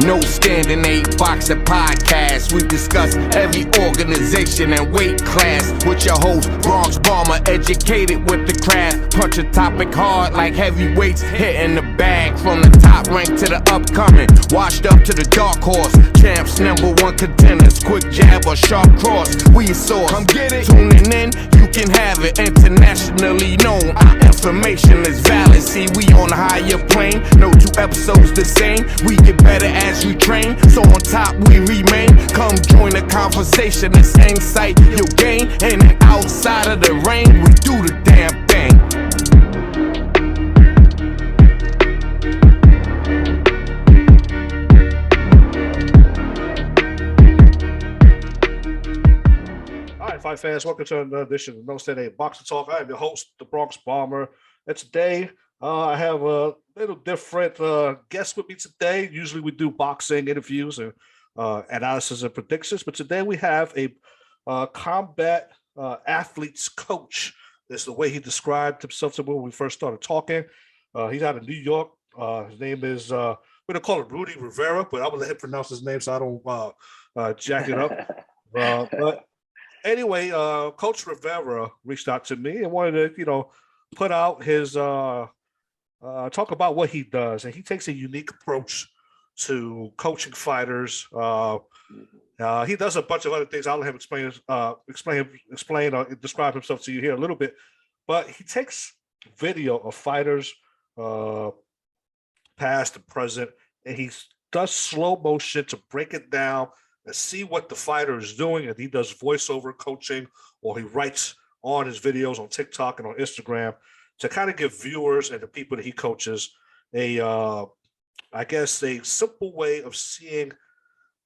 No Standing 8 Boxing Podcast. We discuss every organization and weight class with your host, Bronx Bomber, educated with the craft. Punch a topic hard like heavyweights, hitting the bag from the top rank to the upcoming. Washed up to the dark horse, champs, #1 contenders. Quick jab or sharp cross, we your source. Come get it. Tuning in, you can have it. Internationally known, our information is valid. See, we on a higher plane, no two episodes the same. We get better as we train, so on top we remain. Come join the conversation, the same sight you'll gain. And then outside of the rain, we do the damn thing. All right, fight fans, welcome to another edition of No Standing 8 Boxing Talk. I am your host, the Bronx Bomber, and today I have a little different guest with me today. Usually we do boxing interviews and analysis and predictions, but today we have a combat athletes coach. That's the way he described himself to me when we first started talking. He's out of New York. His name is, we're going to call him Rudy Rivera, but I'm going to let him pronounce his name so I don't jack it up. But anyway, Coach Rivera reached out to me and wanted to, put out his talk about what he does, and he takes a unique approach to coaching fighters. He does a bunch of other things. I'll let him explain or describe himself to you here a little bit. But he takes video of fighters, past and present, and he does slow motion to break it down and see what the fighter is doing. And he does voiceover coaching, or he writes on his videos on TikTok and on Instagram to kind of give viewers and the people that he coaches a simple way of seeing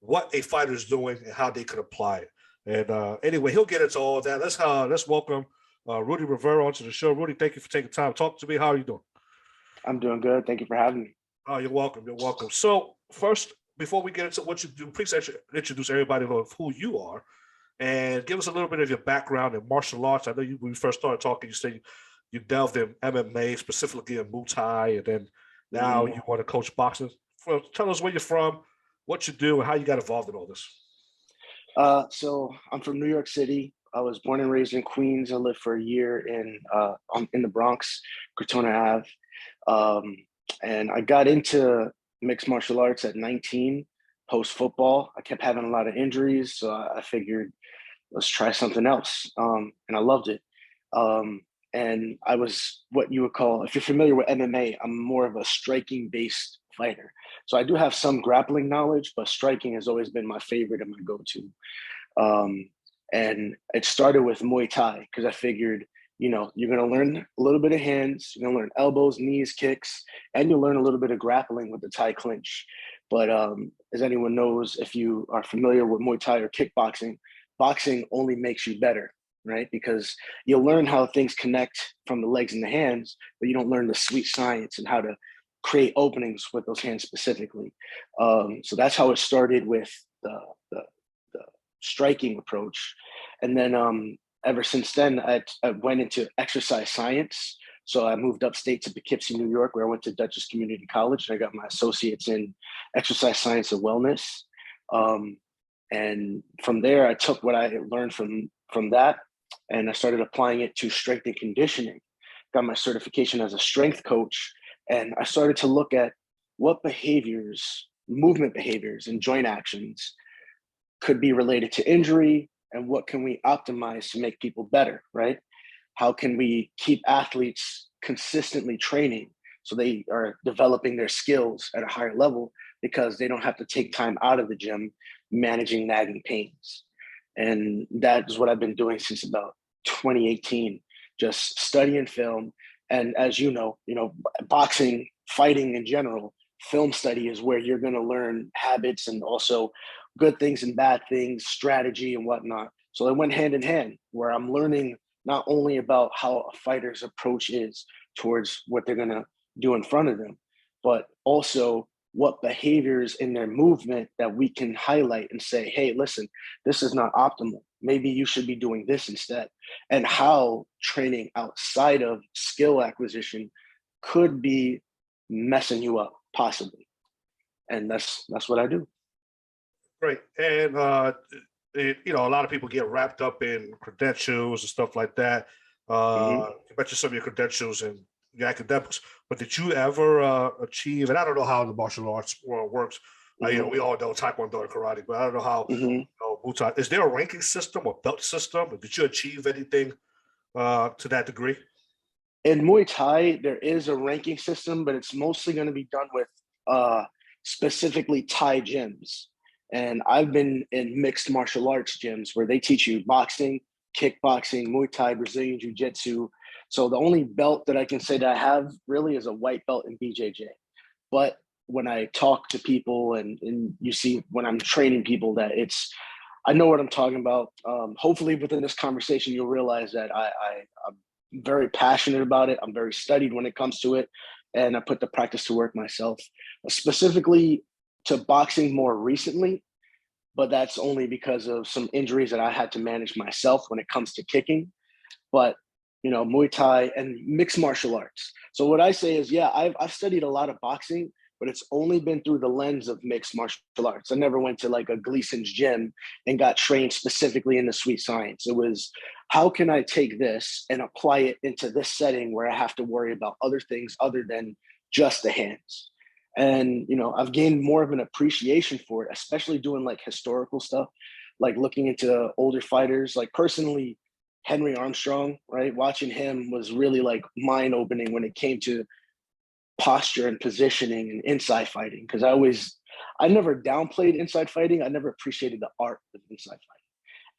what a fighter is doing and how they could apply it. And anyway, he'll get into all of that. Let's welcome Rudy Rivera onto the show. Rudy, thank you for taking time to talk to me. How are you doing? I'm doing good. Thank you for having me. Oh, you're welcome. You're welcome. So first, before we get into what you do, please introduce everybody of who you are and give us a little bit of your background in martial arts. I know when we first started talking, you said you delved in MMA, specifically in Muay Thai, and then now you want to coach boxing. Well, tell us where you're from, what you do, and how you got involved in all this. So I'm from New York City. I was born and raised in Queens. I lived for a year in the Bronx, Crotona Ave. And I got into mixed martial arts at 19, post-football. I kept having a lot of injuries, so I figured, let's try something else. And I loved it. And I was what you would call, if you're familiar with MMA, I'm more of a striking-based fighter. So I do have some grappling knowledge, but striking has always been my favorite and my go-to. And it started with Muay Thai because I figured, you're going to learn a little bit of hands, you're going to learn elbows, knees, kicks, and you'll learn a little bit of grappling with the Thai clinch. But as anyone knows, if you are familiar with Muay Thai or kickboxing, boxing only makes you better, right? Because you'll learn how things connect from the legs and the hands, but you don't learn the sweet science and how to create openings with those hands specifically. So that's how it started with the striking approach. And then ever since then, I went into exercise science. So I moved upstate to Poughkeepsie, New York, where I went to Dutchess Community College, and I got my associates in exercise science and wellness. And from there, I took what I learned from that, and I started applying it to strength and conditioning. Got my certification as a strength coach, and I started to look at what behaviors, movement behaviors, and joint actions could be related to injury, and what can we optimize to make people better, right? How can we keep athletes consistently training so they are developing their skills at a higher level because they don't have to take time out of the gym managing nagging pains? And that is what I've been doing since about 2018, just studying film. And as you know, boxing, fighting in general, film study is where you're going to learn habits and also good things and bad things, strategy and whatnot. So it went hand in hand, where I'm learning not only about how a fighter's approach is towards what they're going to do in front of them, but also what behaviors in their movement that we can highlight and say, hey, listen, this is not optimal. Maybe you should be doing this instead. And how training outside of skill acquisition could be messing you up, possibly. And that's what I do. Great. And a lot of people get wrapped up in credentials and stuff like that. Mhm. You mentioned some of your credentials and your academics, but did you ever achieve? And I don't know how the martial arts world works. Mhm. We all know Taekwondo and karate, but I don't know how. Mhm. Muay Thai. Is there a ranking system or belt system? Did you achieve anything to that degree? In Muay Thai, there is a ranking system, but it's mostly going to be done with uh, specifically Thai gyms. And I've been in mixed martial arts gyms where they teach you boxing, kickboxing, Muay Thai, Brazilian Jiu Jitsu. So the only belt that I can say that I have really is a white belt in BJJ. But when I talk to people and you see when I'm training people that I know what I'm talking about. Hopefully within this conversation, you'll realize that I'm very passionate about it. I'm very studied when it comes to it. And I put the practice to work myself, specifically to boxing more recently. But that's only because of some injuries that I had to manage myself when it comes to kicking. But Muay Thai and mixed martial arts. So what I say is, yeah, I've studied a lot of boxing, but it's only been through the lens of mixed martial arts. I never went to like a Gleason's gym and got trained specifically in the sweet science. It was, how can I take this and apply it into this setting where I have to worry about other things other than just the hands? And I've gained more of an appreciation for it, especially doing like historical stuff, like looking into older fighters. Like personally, Henry Armstrong, right? Watching him was really like mind opening when it came to posture and positioning and inside fighting. Because I never downplayed inside fighting. I never appreciated the art of inside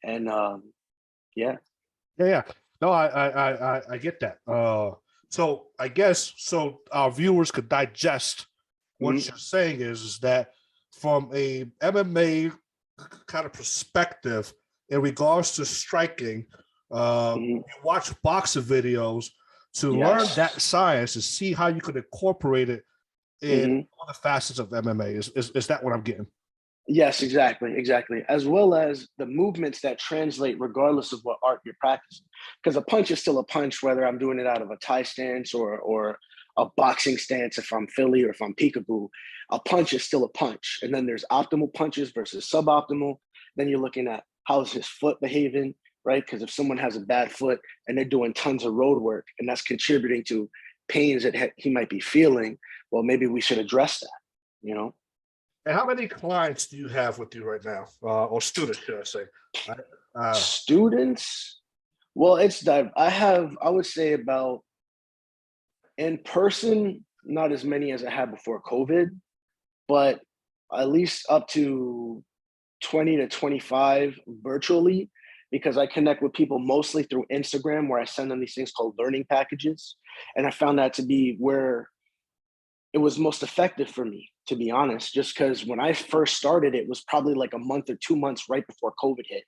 fighting. And yeah. Yeah. No, I get that. So I guess so our viewers could digest what Mhm. you're saying is that from a MMA kind of perspective in regards to striking, Mhm. you watch boxing videos to learn that Yes. science and see how you could incorporate it in Mhm. all the facets of MMA. Is that what I'm getting? Yes, exactly. As well as the movements that translate regardless of what art you're practicing. Because a punch is still a punch, whether I'm doing it out of a Thai stance or a boxing stance, if I'm Philly or if I'm peekaboo, a punch is still a punch. And then there's optimal punches versus suboptimal. Then you're looking at how's his foot behaving, right? Because if someone has a bad foot and they're doing tons of road work and that's contributing to pains that he might be feeling, well, maybe we should address that, you know? And how many clients do you have with you right now, or students, should I say? Uh, Students, well, I would say about in person, not as many as I had before COVID, but at least up to 20 to 25 virtually because I connect with people mostly through Instagram where I send them these things called learning packages. And I found that to be where it was most effective for me, to be honest, just because when I first started, it was probably like a month or 2 months right before COVID hit.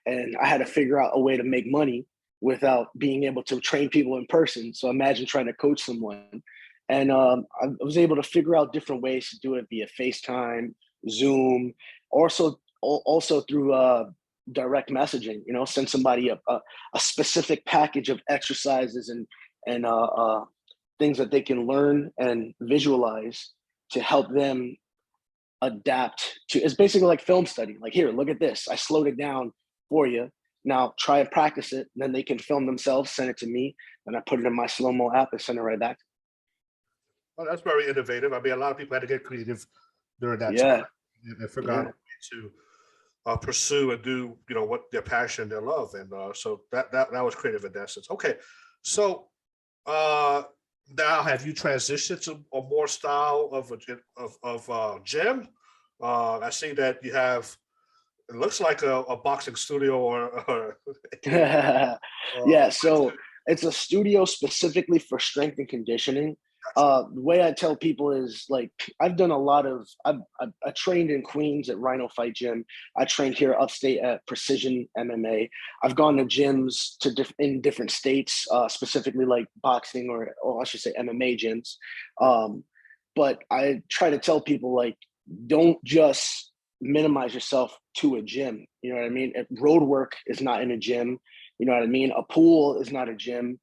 And I had to figure out a way to make money without being able to train people in person. So imagine trying to coach someone. And I was able to figure out different ways to do it via FaceTime, Zoom, also through direct messaging, send somebody a specific package of exercises and things that they can learn and visualize to help them adapt to. It's basically like film study. Like, here, look at this. I slowed it down for you. Now try and practice it. And then they can film themselves, send it to me, and I put it in my slow-mo app and send it right back. well, that's very innovative. I mean, a lot of people had to get creative during that time Yeah. and figure out a Yeah. way to pursue and do what their passion, their love, and so that was creative in essence. Okay, so uh, now have you transitioned to a more style of gym? I see that you have. It looks like a boxing studio or Yeah, so it's a studio specifically for strength and conditioning. The way I tell people is like I've done a lot of I trained in Queens at Rhino Fight Gym. I trained here upstate at Precision MMA. I've gone to gyms in different states, specifically like boxing or I should say MMA gyms. Um, but I try to tell people like don't just minimize yourself to a gym. You know what I mean? Road work is not in a gym. You know what I mean? A pool is not a gym.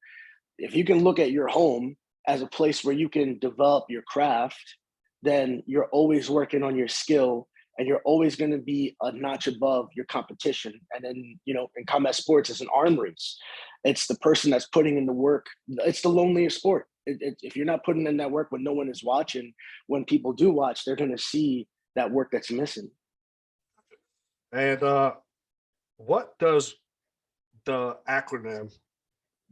If you can look at your home as a place where you can develop your craft, then you're always working on your skill and you're always going to be a notch above your competition. And then, you know, in combat sports, it's an arm race. It's the person that's putting in the work. It's the loneliest sport. If you're not putting in that work when no one is watching, when people do watch, they're going to see that work that's missing. And what does the acronym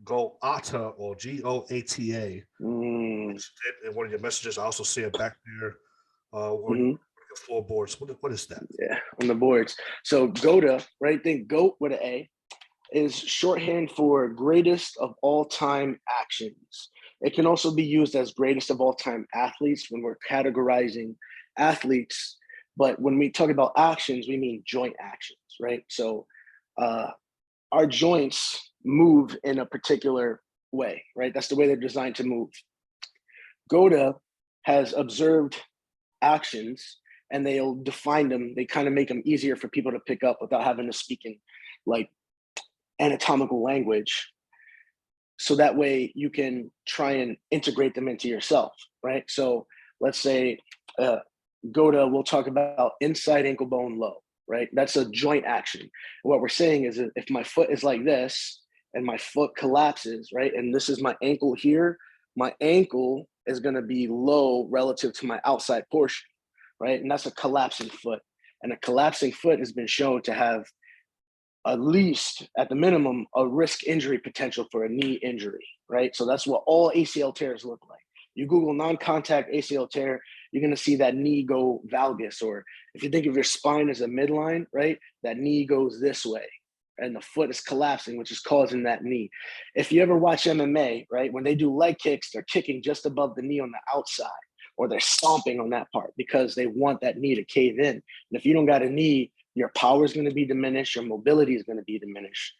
GOATA or GOATA? In one of your messages, I also see it back there. Your floorboards. What is that? Yeah, on the boards. So GOATA, right? Think GOAT with an A is shorthand for greatest of all time actions. It can also be used as greatest of all time athletes when we're categorizing athletes. But when we talk about actions, we mean joint actions, right? So our joints move in a particular way, right? That's the way they're designed to move. GOATA has observed actions and they'll define them. They kind of make them easier for people to pick up without having to speak in like anatomical language. So that way you can try and integrate them into yourself, right? So let's say GOATA, we'll talk about inside ankle bone low, right? That's a joint action. What we're saying is if my foot is like this and my foot collapses, right? And this is my ankle here, my ankle is going to be low relative to my outside portion, right? And that's a collapsing foot. And a collapsing foot has been shown to have at least, at the minimum, a risk injury potential for a knee injury, right? So that's what all ACL tears look like. You Google non-contact ACL tear, you're going to see that knee go valgus. Or if you think of your spine as a midline, right, that knee goes this way and the foot is collapsing, which is causing that knee. If you ever watch MMA, right, when they do leg kicks, they're kicking just above the knee on the outside, or they're stomping on that part because they want that knee to cave in. And if you don't got a knee, your power is going to be diminished, your mobility is going to be diminished.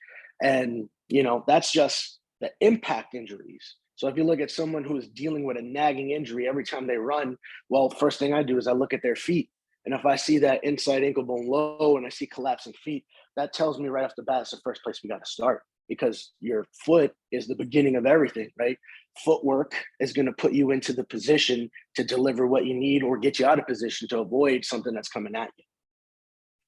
And, you know, that's just the impact injuries. So if you look at someone who is dealing with a nagging injury every time they run, well, first thing I do is I look at their feet. And if I see that inside ankle bone low and I see collapsing feet, that tells me right off the bat, it's the first place we got to start, because your foot is the beginning of everything, right? Footwork is going to put you into the position to deliver what you need or get you out of position to avoid something that's coming at you.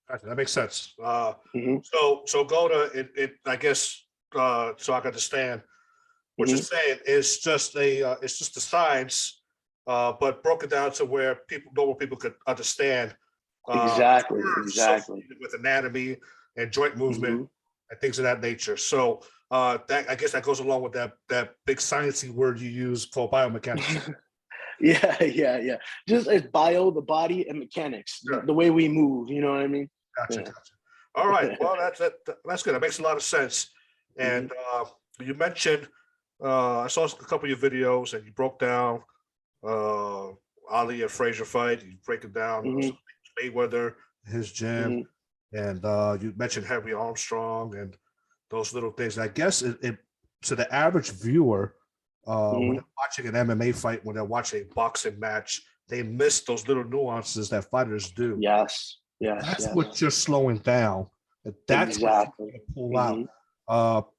Gotcha, that makes sense. So GOATA, I guess, so I can understand what you're saying is just it's just the science, but broken down to where normal people could understand. Exactly. With anatomy and joint movement and things of that nature. So that, I guess, that goes along with that big sciencey word you use called biomechanics. Yeah. Just it's bio, the body, and mechanics, the way we move. You know what I mean? Gotcha. All right. Well, that's good. That makes a lot of sense. And you mentioned, I saw a couple of your videos, and you broke down Ali and Frazier fight. You break it down, Mayweather, his gym, and you mentioned Henry Armstrong and those little things. I guess it to the average viewer, when they're watching an MMA fight, when they're watching a boxing match, they miss those little nuances that fighters do. That's what you're slowing down. That's what you're going to pull out.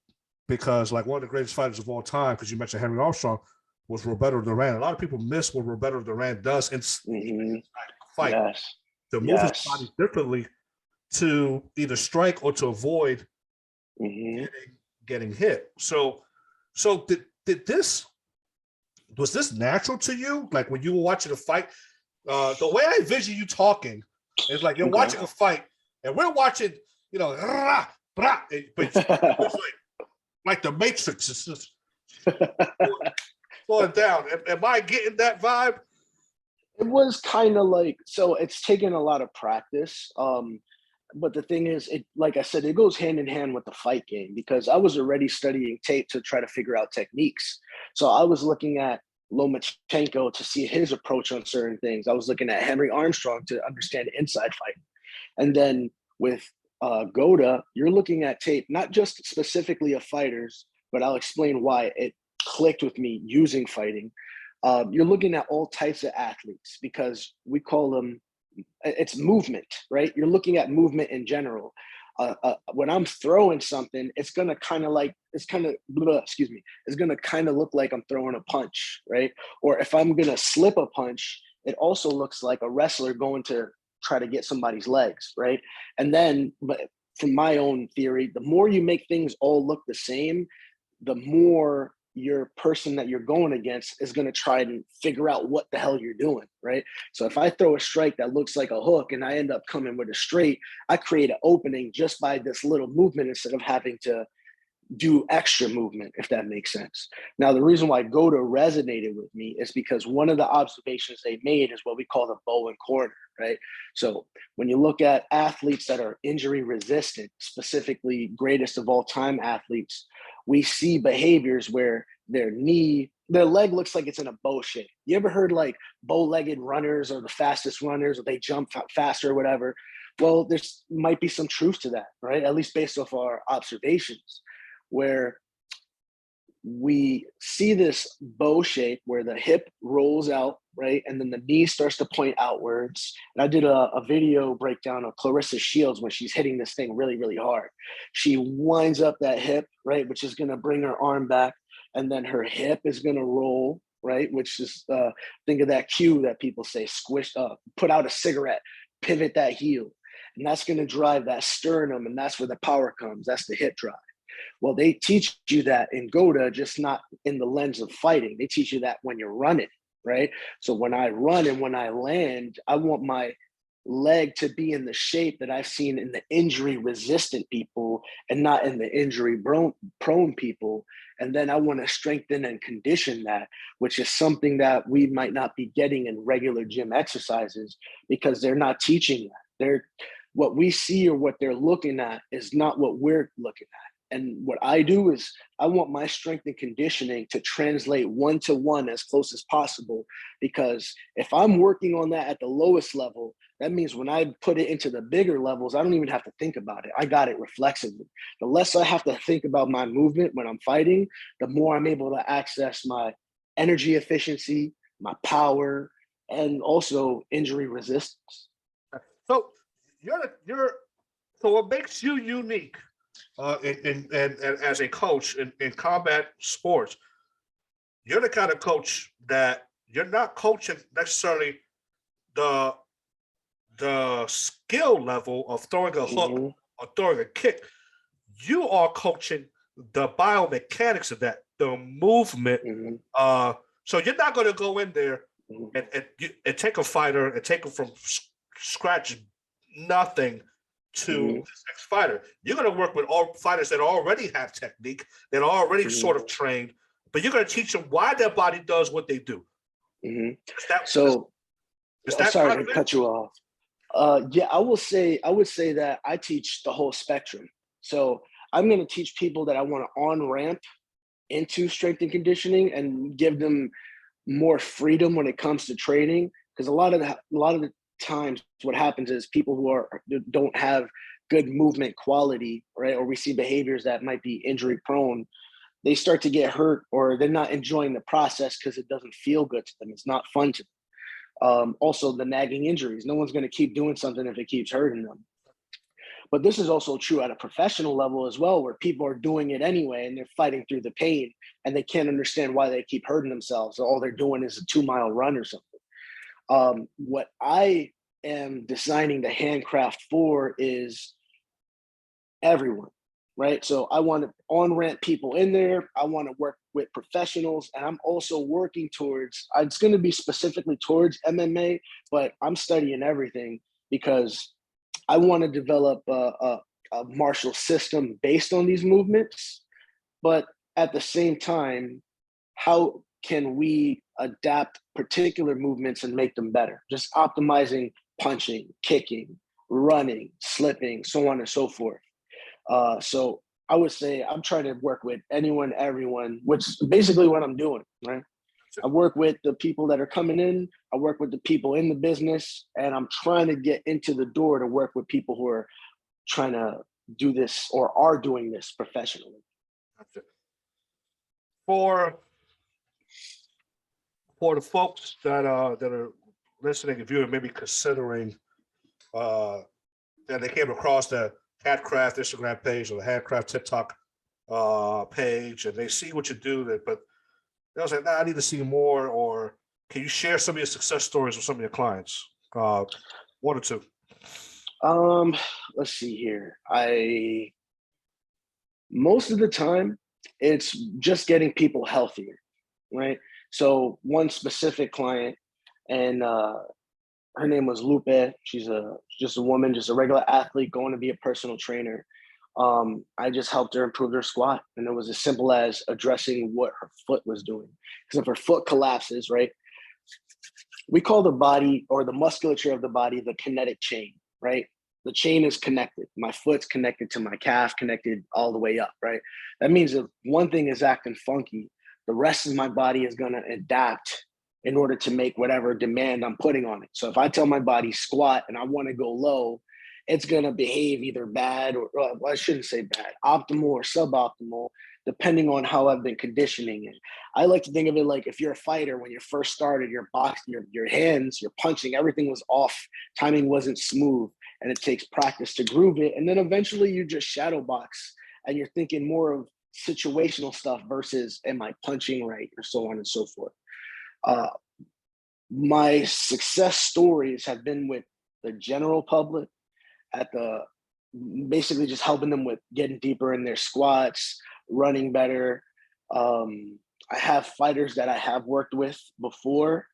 Because like one of the greatest fighters of all time, because you mentioned Henry Armstrong, was Roberto Duran. A lot of people miss what Roberto Duran does in fight. To move his body differently to either strike or to avoid getting hit. So did this, was this natural to you? Like when you were watching a fight, the way I envision you talking is like you're watching a fight and we're watching, you know, but it's like the Matrix is just slowing down. Am I getting that vibe? It was kind of like, so it's taken a lot of practice. But the thing is, like I said, it goes hand in hand with the fight game, because I was already studying tape to try to figure out techniques. So I was looking at Lomachenko to see his approach on certain things. I was looking at Henry Armstrong to understand inside fighting. And then with GOATA, you're looking at tape, not just specifically of fighters, but I'll explain why it clicked with me using fighting. You're looking at all types of athletes, because we call them, it's movement, right? You're looking at movement in general. When I'm throwing something, it's going to kind of like, it's going to kind of look like I'm throwing a punch, right? Or if I'm going to slip a punch, it also looks like a wrestler going to try to get somebody's legs, right? And then, but from my own theory, the more you make things all look the same, the more your person that you're going against is going to try and figure out what the hell you're doing, right? So if I throw a strike that looks like a hook and I end up coming with a straight, I create an opening just by this little movement instead of having to do extra movement, if that makes sense. Now, the reason why Goda resonated with me is because one of the observations they made is what we call the Bowen corner, right? So when you look at athletes that are injury resistant, specifically greatest of all time athletes, we see behaviors where their leg looks like it's in a bow shape. You ever heard like bow-legged runners or the fastest runners, or they jump faster or whatever? Well, there's might be some truth to that, right? At least based off our observations, where we see this bow shape where the hip rolls out, right? And then the knee starts to point outwards. And I did a video breakdown of Clarissa Shields when she's hitting this thing really, really hard. She winds up that hip, right? Which is going to bring her arm back. And then her hip is going to roll, right? Which is, think of that cue that people say, squish up, put out a cigarette, pivot that heel. And that's going to drive that sternum. And that's where the power comes. That's the hip drive. Well, they teach you that in Goda, just not in the lens of fighting. They teach you that when you're running, right? So when I run and when I land, I want my leg to be in the shape that I've seen in the injury resistant people and not in the injury prone people. And then I want to strengthen and condition that, which is something that we might not be getting in regular gym exercises because they're not teaching that. What we see or what they're looking at is not what we're looking at. And what I do is I want my strength and conditioning to translate one-to-one as close as possible, because if I'm working on that at the lowest level, that means when I put it into the bigger levels, I don't even have to think about it. I got it reflexively. The less I have to think about my movement when I'm fighting, the more I'm able to access my energy efficiency, my power, and also injury resistance. So so what makes you unique and as a coach in combat sports, you're the kind of coach that you're not coaching necessarily the skill level of throwing a hook or throwing a kick. You are coaching the biomechanics of that, the movement. So you're not going to go in there and take a fighter and take him from scratch, nothing, to this next fighter. You're going to work with all fighters that already have technique, that are already sort of trained, but you're going to teach them why their body does what they do. Sorry to cut you off. Yeah, I would say that I teach the whole spectrum. So I'm going to teach people that I want to on-ramp into strength and conditioning and give them more freedom when it comes to training. Because a lot of the times what happens is people who don't have good movement quality, right, or we see behaviors that might be injury prone, they start to get hurt, or they're not enjoying the process because it doesn't feel good to them. It's not fun to them. Also the nagging injuries. No one's going to keep doing something if it keeps hurting them. But this is also true at a professional level as well, where people are doing it anyway and they're fighting through the pain and they can't understand why they keep hurting themselves. All they're doing is a 2-mile run or something. What I am designing the handcraft for is everyone, right? So I want to on-ramp people in there. I want to work with professionals, and I'm also working towards, it's going to be specifically towards MMA, but I'm studying everything because I want to develop a martial system based on these movements. But at the same time, how can we adapt particular movements and make them better? Just optimizing punching, kicking, running, slipping, so on and so forth. So I would say I'm trying to work with anyone, everyone, which is basically what I'm doing, right? I work with the people that are coming in. I work with the people in the business, and I'm trying to get into the door to work with people who are trying to do this or are doing this professionally. For the folks that are listening and viewing, maybe considering that they came across the Handcraft Instagram page or the Handcraft TikTok page, and they see what you do, but they'll say, "Nah, I need to see more," or Can you share some of your success stories with some of your clients? One or two. Let's see here. Most of the time it's just getting people healthier, right? So one specific client, and her name was Lupe. She's just a woman, just a regular athlete going to be a personal trainer. I just helped her improve her squat, and it was as simple as addressing what her foot was doing. Because if her foot collapses, right, we call the body or the musculature of the body the kinetic chain, right? The chain is connected. My foot's connected to my calf, connected all the way up, right? That means if one thing is acting funky, the rest of my body is going to adapt in order to make whatever demand I'm putting on it. So if I tell my body squat and I want to go low, it's going to behave either bad or, well, I shouldn't say bad, optimal or suboptimal, depending on how I've been conditioning it. I like to think of it like if you're a fighter, when you first started, your box, your hands, your punching, everything was off, timing wasn't smooth, and it takes practice to groove it. And then eventually you just shadow box and you're thinking more of situational stuff versus am I punching right, or so on and so forth. My success stories have been with the general public, at the basically just helping them with getting deeper in their squats, running better. I have fighters that I have worked with before,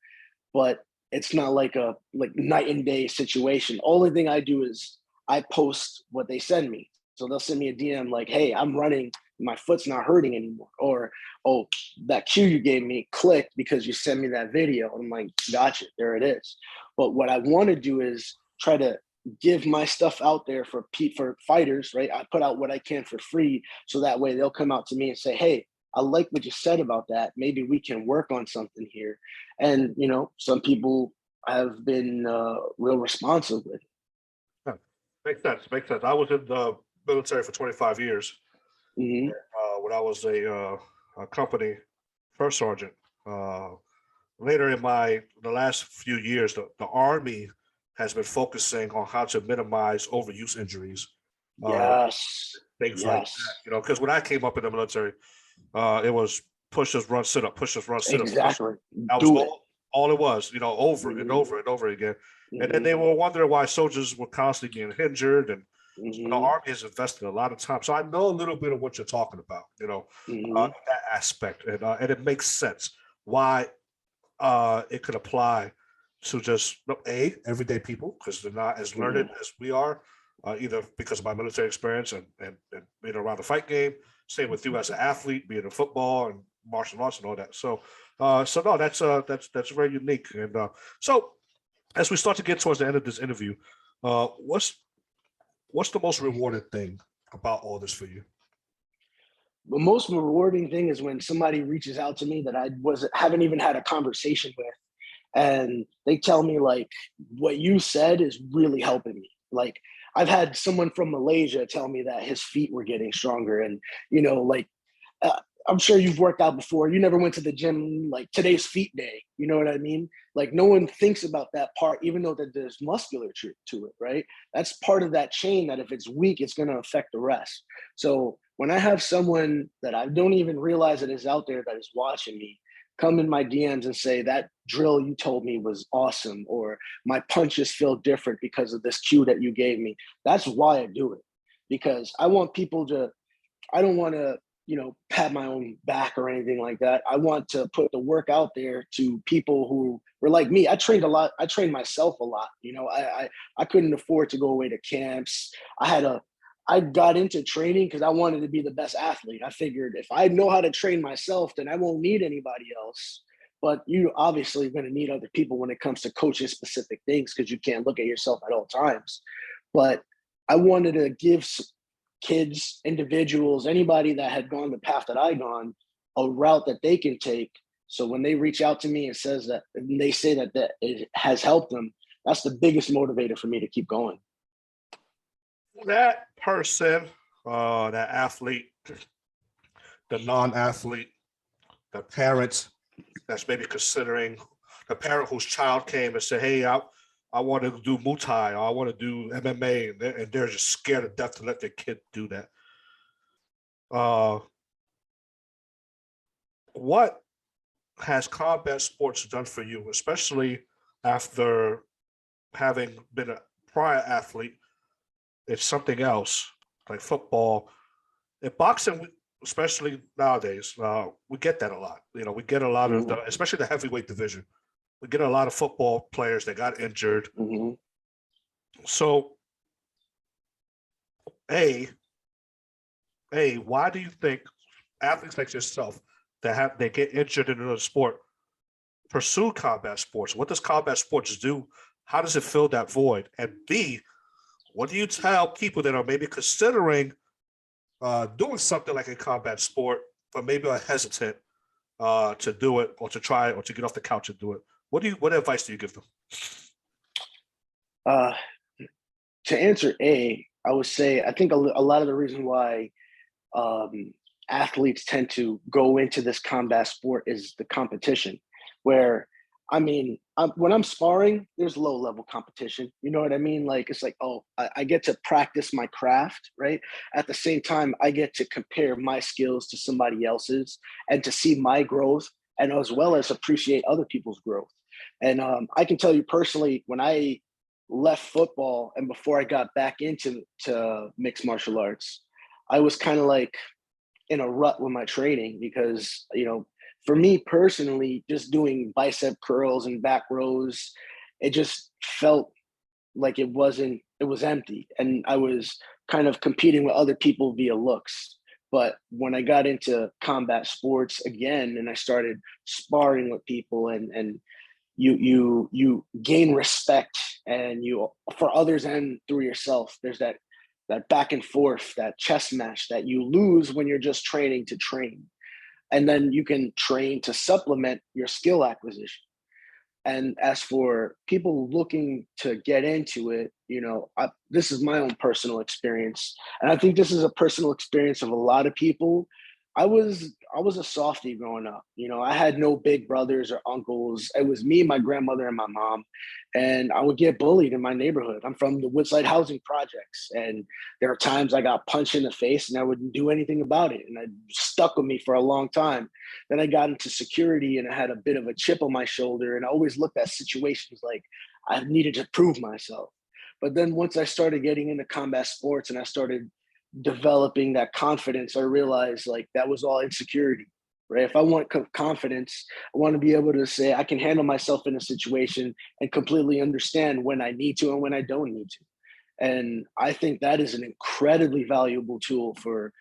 but it's not like a night and day situation. Only thing I do is I post what they send me. So they'll send me a DM like, hey, I'm running, my foot's not hurting anymore. Or, oh, that cue you gave me clicked because you sent me that video. I'm like, gotcha, there it is. But what I want to do is try to give my stuff out there for fighters, right? I put out what I can for free, so that way they'll come out to me and say, hey, I like what you said about that. Maybe we can work on something here. And, some people have been real responsive with it. Yeah. Makes sense. Makes sense. I was in the military for 25 years. Mm-hmm. When I was a company first sergeant. Later in the last few years, the Army has been focusing on how to minimize overuse injuries. Yes. Things like that, because when I came up in the military, it was push us, run, sit up, push us, run, sit up. Exactly. That was all it was, over and over and over again. Mm-hmm. And then they were wondering why soldiers were constantly getting injured. And Mm-hmm. the Army has invested a lot of time. So I know a little bit of what you're talking about, that aspect. And it makes sense why it could apply to just everyday people, because they're not as learned as we are, either because of my military experience and being around the fight game. Same with you as an athlete, being in football and martial arts and all that. So no, that's very unique. And so as we start to get towards the end of this interview, what's the most rewarding thing about all this for you? The most rewarding thing is when somebody reaches out to me that I haven't even had a conversation with, and they tell me like, what you said is really helping me. Like, I've had someone from Malaysia tell me that his feet were getting stronger, and I'm sure you've worked out before. You never went to the gym like today's feet day. You know what I mean? Like, no one thinks about that part, even though that there's musculature to it, right? That's part of that chain that if it's weak, it's going to affect the rest. So when I have someone that I don't even realize that is out there that is watching me come in my DMs and say, that drill you told me was awesome, or my punches feel different because of this cue that you gave me, that's why I do it. Because I want people to, I don't want to, pat my own back or anything like that. I want to put the work out there to people who were like me. I trained a lot. I trained myself a lot. I couldn't afford to go away to camps. I got into training because I wanted to be the best athlete. I figured if I know how to train myself, then I won't need anybody else. But you obviously are going to need other people when it comes to coaching specific things, because you can't look at yourself at all times. But I wanted to give kids, individuals, anybody that had gone the path that I gone, a route that they can take. So when they reach out to me and they say that it has helped them, that's the biggest motivator for me to keep going. That person, that athlete, the non-athlete, the parent that's maybe considering, the parent whose child came and said, hey, I want to do Muay Thai, or I want to do MMA, and they're just scared to death to let their kid do that. has combat sports done for you, especially after having been a prior athlete? It's something else like football. In boxing, especially nowadays, we get that a lot. We get a lot of, especially the heavyweight division. We get a lot of football players that got injured. So, why do you think athletes like yourself they get injured in another sport pursue combat sports? What does combat sports do? How does it fill that void? And B, what do you tell people that are maybe considering doing something like a combat sport, but maybe are hesitant to do it or to try it or to get off the couch and do it? What advice do you give them? To answer I would say I think a lot of the reason why athletes tend to go into this combat sport is the competition, where when I'm sparring, there's low level competition. You know what I mean? Like, it's like, I get to practice my craft, right? At the same time, I get to compare my skills to somebody else's and to see my growth, and as well as appreciate other people's growth. And I can tell you personally, when I left football and before I got back into mixed martial arts, I was kind of like in a rut with my training because, for me personally, just doing bicep curls and back rows, it just felt like it was empty. And I was kind of competing with other people via looks. But when I got into combat sports again, and I started sparring with people and you gain respect and for others and through yourself, there's that back and forth, that chess match that you lose when you're just training to train. And then you can train to supplement your skill acquisition. And as for people looking to get into it, this is my own personal experience. And I think this is a personal experience of a lot of people. I was a softie growing up. I had no big brothers or uncles. It was me, my grandmother, and my mom. And I would get bullied in my neighborhood. I'm from the Woodside housing projects. And there are times I got punched in the face and I wouldn't do anything about it. And it stuck with me for a long time. Then I got into security and I had a bit of a chip on my shoulder. And I always looked at situations like I needed to prove myself. But then once I started getting into combat sports and I started developing that confidence, I realized like that was all insecurity, right? If I want confidence, I want to be able to say I can handle myself in a situation and completely understand when I need to and when I don't need to. And I think that is an incredibly valuable tool for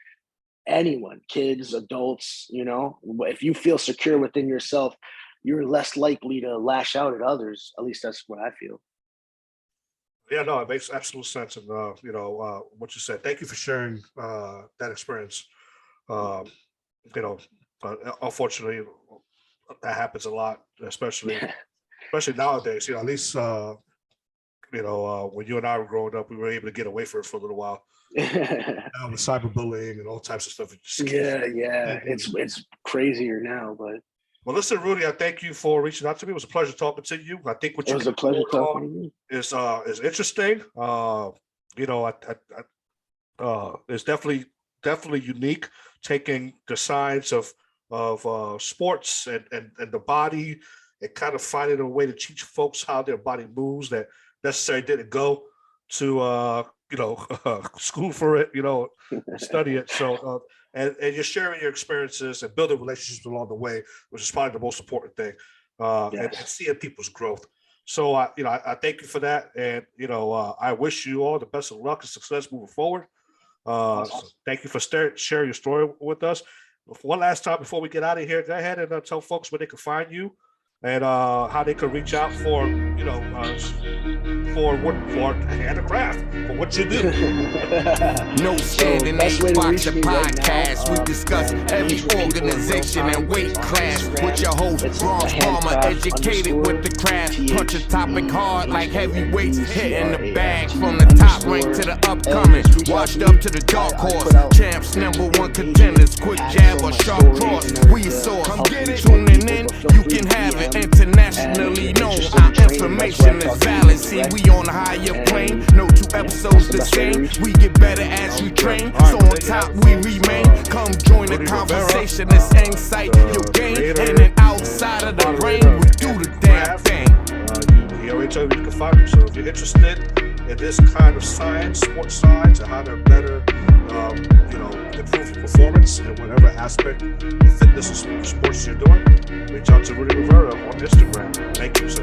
anyone, kids, adults. If you feel secure within yourself, you're less likely to lash out at others. At least that's what I feel. Yeah, no, it makes absolute sense. And, what you said, thank you for sharing that experience. Unfortunately, that happens a lot, especially nowadays. At least, when you and I were growing up, we were able to get away from it for a little while. Now with cyberbullying and all types of stuff. It's crazier now, but. Well, listen, Rudy, I thank you for reaching out to me. It was a pleasure talking to you. I think it was a pleasure talking to you. Is interesting. It's definitely unique, taking the science of sports and the body and kind of finding a way to teach folks how their body moves that necessarily didn't go to school for it, study it. So and you're sharing your experiences and building relationships along the way, which is probably the most important thing. And seeing people's growth. So I thank you for that, and I wish you all the best of luck and success moving forward. So thank you for sharing your story with us. One last time before we get out of here, go ahead and tell folks where they can find you and how they can reach out for a craft for what you do. No Standing Eight Boxing Podcast. We discuss every organization and weight class with your host, Bronx Palmer, educated with the craft. Punch a topic hard like heavyweights, hitting the bag from the top rank to the upcoming. Washed up to the dark horse, champs, #1 contenders, quick jab or sharp cross. We source, tuning in, you can have it. Internationally known, our information is valid. See, we on a higher plane, no two episodes the same. We get better as we train, so on top we remain. Come join the conversation, it's insight you'll gain, and then outside tell you where you can find them. So if you're interested in this kind of science, sports science, and how to better, improve your performance in whatever aspect of fitness or sports you're doing, reach out to Rudy Rivera on Instagram. Thank you, sir.